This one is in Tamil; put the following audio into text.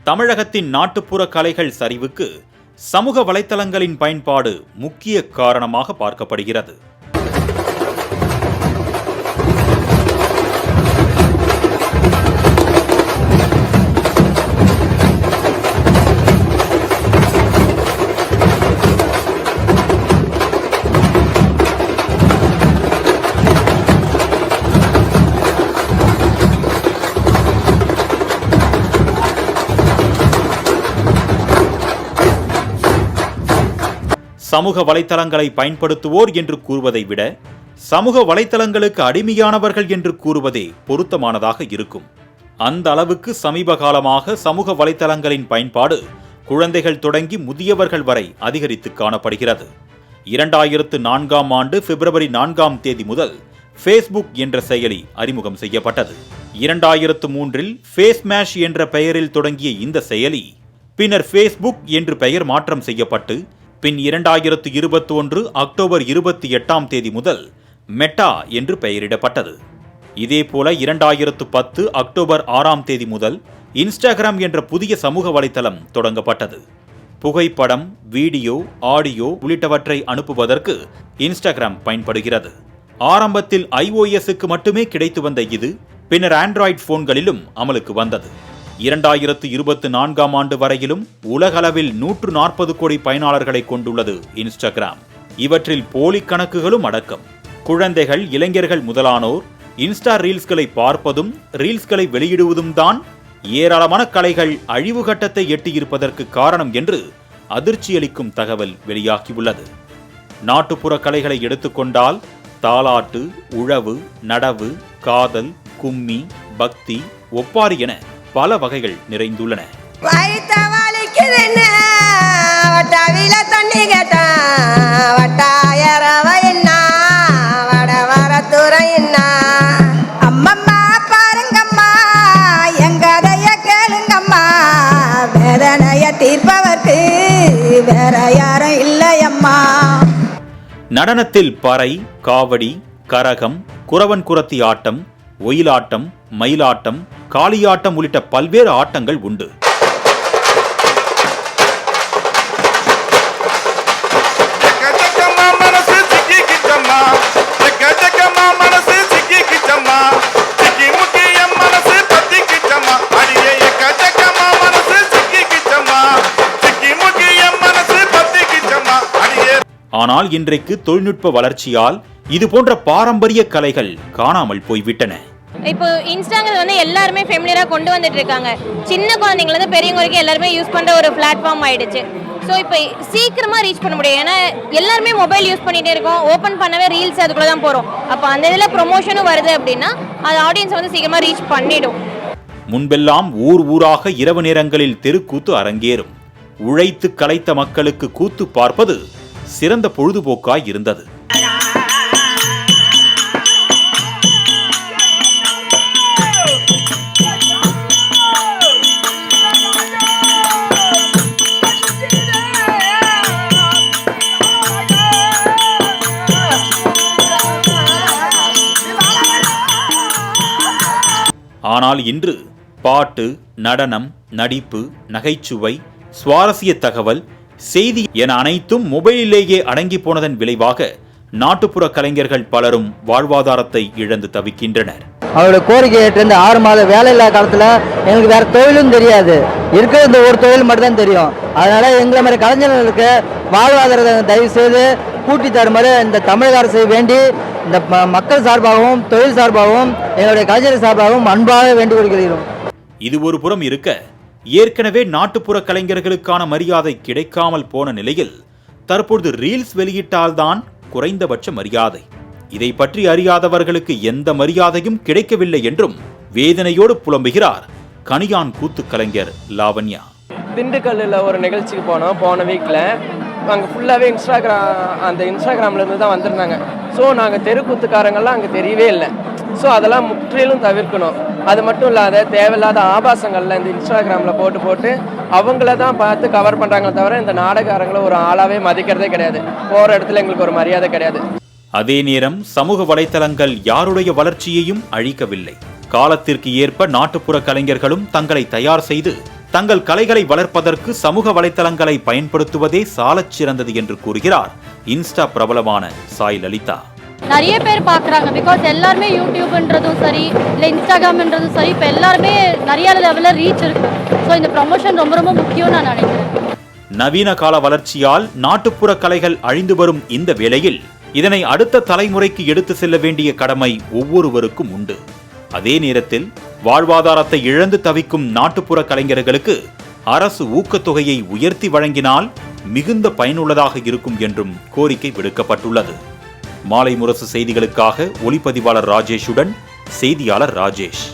தமிழகத்தின் நாட்டுப்புற கலைகள் சரிவுக்கு சமூக வலைத்தளங்களின் பயன்பாடு முக்கிய காரணமாக பார்க்கப்படுகிறது. சமூக வலைத்தளங்களை பயன்படுத்துவோர் என்று கூறுவதை விட சமூக வலைத்தளங்களுக்கு அடிமையானவர்கள் என்று கூறுவதே பொருத்தமானதாக இருக்கும். அந்த அளவுக்கு சமீப காலமாக சமூக வலைத்தளங்களின் பயன்பாடு குழந்தைகள் தொடங்கி முதியவர்கள் வரை அதிகரித்து காணப்படுகிறது. 2004ஆம் ஆண்டு பிப்ரவரி 4ஆம் தேதி முதல் ஃபேஸ்புக் என்ற செயலி அறிமுகம் செய்யப்பட்டது. 2003இல் ஃபேஸ்மேஷ் என்ற பெயரில் தொடங்கிய இந்த செயலி பின்னர் ஃபேஸ்புக் என்று பெயர் மாற்றம் செய்யப்பட்டு பின் 2021 அக்டோபர் 28ஆம் தேதி முதல் மெட்டா என்று பெயரிடப்பட்டது. இதேபோல 2010 அக்டோபர் 6ஆம் தேதி முதல் இன்ஸ்டாகிராம் என்ற புதிய சமூக வலைத்தளம் தொடங்கப்பட்டது. புகைப்படம், வீடியோ, ஆடியோ உள்ளிட்டவற்றை அனுப்புவதற்கு இன்ஸ்டாகிராம் பயன்படுகிறது. ஆரம்பத்தில் iOSக்கு மட்டுமே கிடைத்து வந்த இது பின்னர் ஆண்ட்ராய்டு போன்களிலும் அமலுக்கு வந்தது. 2024ஆம் ஆண்டு வரையிலும் உலகளவில் 140 கோடி பயனாளர்களை கொண்டுள்ளது இன்ஸ்டாகிராம். இவற்றில் போலி கணக்குகளும் அடக்கம். குழந்தைகள், இளைஞர்கள் முதலானோர் இன்ஸ்டா ரீல்ஸ்களை பார்ப்பதும் ரீல்ஸ்களை வெளியிடுவதும் தான் ஏராளமான கலைகள் அழிவு கட்டத்தை எட்டியிருப்பதற்கு காரணம் என்று அதிர்ச்சியளிக்கும் தகவல் வெளியாகியுள்ளது. நாட்டுப்புற கலைகளை எடுத்துக்கொண்டால் தாலாட்டு, உழவு, நடவு, காதல், கும்மி, பக்தி, ஒப்பாரி என பல வகைகள் நிறைந்துள்ளன. நடனத்தில் பறை, காவடி, கரகம், குறவன் குரத்தி ஆட்டம், ஒயிலாட்டம், மயிலாட்டம், காளியாட்டம் உள்ளிட்ட பல்வேறு ஆட்டங்கள் உண்டு. ஆனால் இன்றைக்கு தொழில்நுட்ப வளர்ச்சியால் இது போன்ற பாரம்பரிய கலைகள் காணாமல் போய்விட்டன. இப்போ இன்ஸ்டாங்கிறது வந்து எல்லாருமே ஃபெமிலியராக கொண்டு வந்துட்டு இருக்காங்க. சின்ன குழந்தைங்கலேருந்து பெரியவங்க வரைக்கும் எல்லாருமே யூஸ் பண்ணுற ஒரு பிளாட்ஃபார்ம் ஆயிடுச்சு. ஸோ இப்போ சீக்கிரமாக ரீச் பண்ண முடியும். ஏன்னா எல்லாருமே மொபைல் யூஸ் பண்ணிகிட்டே இருக்கோம். ஓப்பன் பண்ணவே ரீல்ஸ் அதுக்குள்ளே தான் போகிறோம். அப்போ அந்த இதில் ப்ரொமோஷனும் வருது அப்படின்னா அது ஆடியன்ஸ் வந்து சீக்கிரமாக ரீச் பண்ணிடும். முன்பெல்லாம் ஊர் ஊராக இரவு நேரங்களில் தெருக்கூத்து அரங்கேறும். உழைத்து கலைத்த மக்களுக்கு கூத்து பார்ப்பது சிறந்த பொழுதுபோக்காய் இருந்தது. ஆனால் இன்று பாட்டு, நடனம், நடிப்பு, நகைச்சுவை, சுவாரஸ்ய தகவல், செய்தி என அனைத்தும் மொபைலிலேயே அடங்கி போனதன் விளைவாக நாட்டுப்புற கலைஞர்கள் பலரும் வாழ்வாதாரத்தை இழந்து தவிக்கின்றனர். அவரோட கோரிக்கை ஏற்று இந்த 6 மாத வேலையில்லா காலத்தில் எங்களுக்கு வேற தொழிலும் தெரியாது, இருக்கிற இந்த ஒரு தொழில் மட்டும்தான் தெரியும். அதனால எங்களை மாதிரி கலைஞர்களுக்கு வாழ்வாதாரத்தை தயவு செய்து கூட்டி தருமாறு இந்த தமிழக அரசை வேண்டி இந்த மக்கள் சார்பாகவும் தொழில் சார்பாகவும் எங்களுடைய கலைஞர் சார்பாகவும் அன்பாக வேண்டிக் கொள்கிறோம். இது ஒரு புறம் இருக்க, ஏற்கனவே நாட்டுப்புற கலைஞர்களுக்கான மரியாதை கிடைக்காமல் போன நிலையில் தற்பொழுது ரீல்ஸ் வெளியிட்டால்தான் குறைந்தபட்ச மரியாதை. இதை பற்றி அறியாதவர்களுக்கு எந்த மரியாதையும் கிடைக்கவில்லை என்றும் வேதனையோடு புலம்புகிறார் கணியான் கூத்து கலைஞர் லாவண்யா. திண்டுக்கல்லில் ஒரு நிகழ்ச்சிக்கு போன வீக்கில் அங்கே ஃபுல்லாகவே இன்ஸ்டாகிராம்லேருந்து தான் வந்திருந்தாங்க. ஸோ நாங்கள் தெருக்கூத்துக்காரங்கள்லாம் அங்கே தெரியவே இல்லை. ஸோ அதெல்லாம் முற்றிலும் தவிர்க்கணும். அது மட்டும் இல்லாத தேவையில்லாத ஆபாசங்கள்ல இந்த இன்ஸ்டாகிராமில் போட்டு அவங்கள தான் பார்த்து கவர் பண்ணுறாங்களே தவிர இந்த நாடகக்காரங்களை ஒரு ஆளாவே மதிக்கிறதே கிடையாது. போகிற இடத்துல எங்களுக்கு ஒரு மரியாதை கிடையாது. அதே நேரம் சமூக வலைத்தளங்கள் யாருடைய வளர்ச்சியையும் அழிக்கவில்லை. காலத்திற்கு ஏற்ப நாட்டுப்புற கலைஞர்களும் தங்களை தயார் செய்து தங்கள் கலைகளை வளர்ப்பதற்கு சமூக வலைத்தளங்களை பயன்படுத்துவதே சாலச் சிறந்தது என்று கூறுகிறார் இன்ஸ்டா பிரபலமான சாய் லலிதா. நிறைய பேர் பார்க்குறாங்க. பிகாஸ் எல்லாருமே யூடியூப்ன்றதும் சரி இல்லை இன்ஸ்டாகிராம்ன்றதும் சரி இப்போ எல்லாருமே நிறைய லெவலில் ரீச் இருக்கு. ஸோ இந்த ப்ரமோஷன் ரொம்ப ரொம்ப முக்கியம் நான் நினைக்கிறேன். நவீன கால வளர்ச்சியால் நாட்டுப்புற கலைகள் அழிந்து வரும் இந்த வேளையில் இதனை அடுத்த தலைமுறைக்கு எடுத்து செல்ல வேண்டிய கடமை ஒவ்வொருவருக்கும் உண்டு. அதே நேரத்தில் வாழ்வாதாரத்தை இழந்து தவிக்கும் நாட்டுப்புற கலைஞர்களுக்கு அரசு ஊக்கத்தொகையை உயர்த்தி வழங்கினால் மிகுந்த பயனுள்ளதாக இருக்கும் என்றும் கோரிக்கை விடுக்கப்பட்டுள்ளது. மாலை முரசு செய்திகளுக்காக ஒளிப்பதிவாளர் ராஜேஷுடன் செய்தியாளர் ராஜேஷ்.